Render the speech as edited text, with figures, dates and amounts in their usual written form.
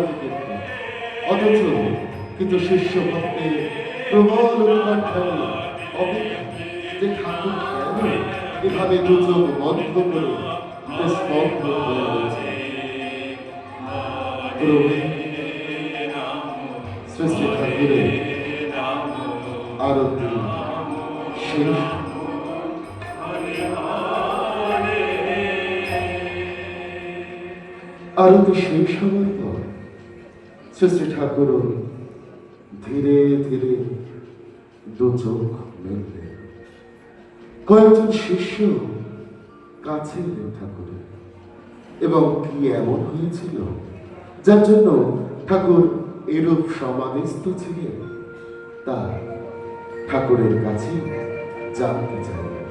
থেকে, অথচ কিন্তু শিষ্য ভক্তের প্রবল উৎকণ্ঠায় অপেক্ষা যে ঠাকুর কেন এভাবে দু চোখ বন্ধ করে স্তব্ধ হয়ে রয়েছে। ক্রমে শ্রী শ্রী ঠাকুরের আরতি শেষ। আরতি শেষ হওয়ার পর শ্রী শ্রী ঠাকুর ধীরে ধীরে দু চোখ মেললেন। কয়েকজন শিষ্য কাছে এলেন ঠাকুরের, এবং কি এমন হয়েছিল যার জন্য ঠাকুর এরূপ সমাধিস্থ ছিলেন তা ঠাকুরের কাছে জানতে চাইলেন।